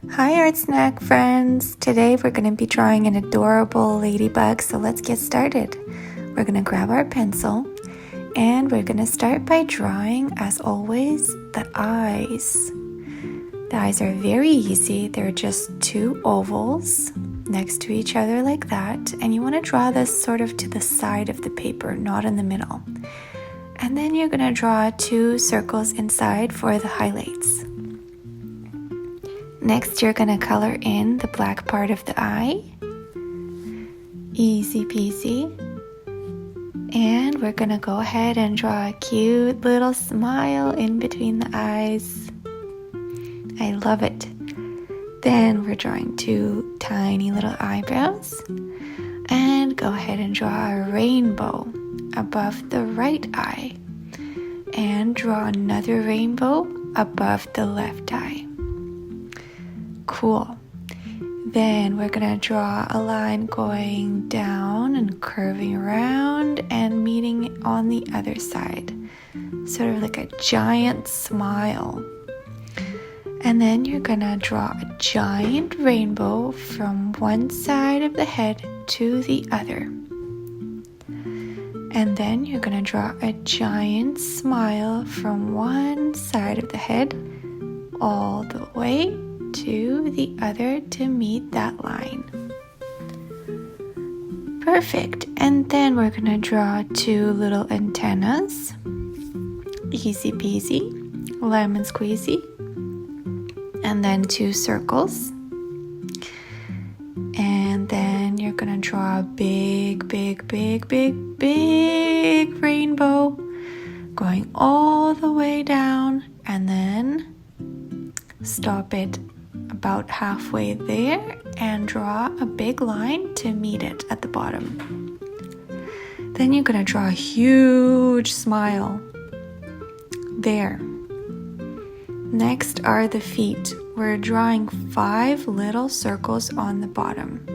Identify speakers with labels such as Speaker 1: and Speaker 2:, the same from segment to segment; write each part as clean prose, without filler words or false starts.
Speaker 1: Hi Art Snack friends! Today we're going to be drawing an adorable ladybug, so let's get started. We're going to grab our pencil and we're going to start by drawing, as always, the eyes. The eyes are very easy. They're just two ovals next to each other like that, and you want to draw this sort of to the side of the paper, not in the middle. And then you're going to draw two circles inside for the highlights. Next, you're going to color in the black part of the eye. Easy peasy. And we're going to go ahead and draw a cute little smile in between the eyes. I love it. Then we're drawing two tiny little eyebrows. And go ahead and draw a rainbow above the right eye. And draw another rainbow above the left eye. Cool. Then we're going to draw a line going down and curving around and meeting on the other side. Sort of like a giant smile. And then you're going to draw a giant rainbow from one side of the head to the other. And then you're going to draw a giant smile from one side of the head all the way to the other to meet that line. Perfect. And then we're going to draw two little antennas. Easy peasy, lemon squeezy. And then two circles. And then you're going to draw a big rainbow going all the way down, and then stop it about halfway there and draw a big line to meet it at the bottom. Then you're going to draw a huge smile there. Next are the feet. We're drawing 5 little circles on the bottom.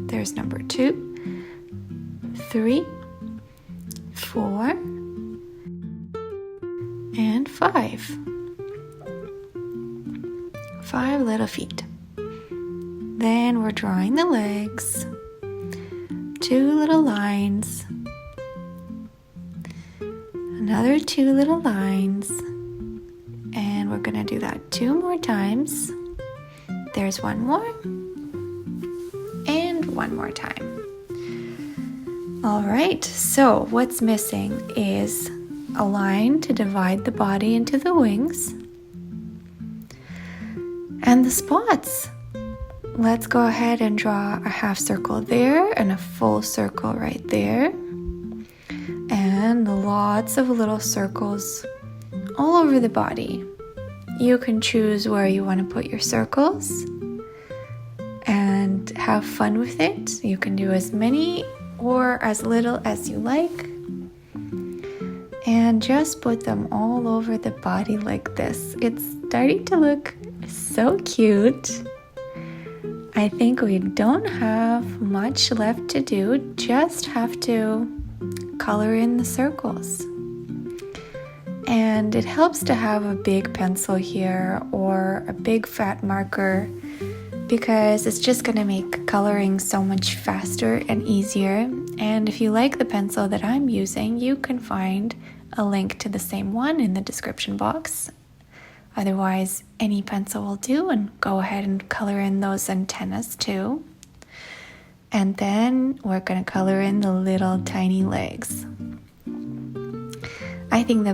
Speaker 1: There's number 2, 3, 4, and 5. 5 little feet. Then we're drawing the legs, 2 little lines, another 2 little lines, and we're going to do that 2 more times. There's 1 more, and 1 more time. Alright, so what's missing is a line to divide the body into the wings and the spots. Let's go ahead and draw a half circle there and a full circle right there. And lots of little circles all over the body. You can choose where you want to put your circles and have fun with it. You can do as many or as little as you like. And just put them all over the body like this. It's starting to look so cute. I think we don't have much left to do, just have to color in the circles. And it helps to have a big pencil here or a big fat marker, because it's just going to make coloring so much faster and easier. And if you like the pencil that I'm using, you can find a link to the same one in the description box. Otherwise, any pencil will do, and go ahead and color in those antennas too. And then we're going to color in the little tiny legs. I think the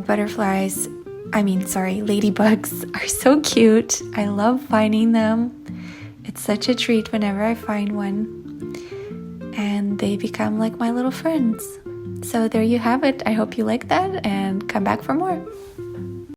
Speaker 1: ladybugs are so cute. I love finding them. It's such a treat whenever I find one. And they become like my little friends. So there you have it. I hope you like that and come back for more.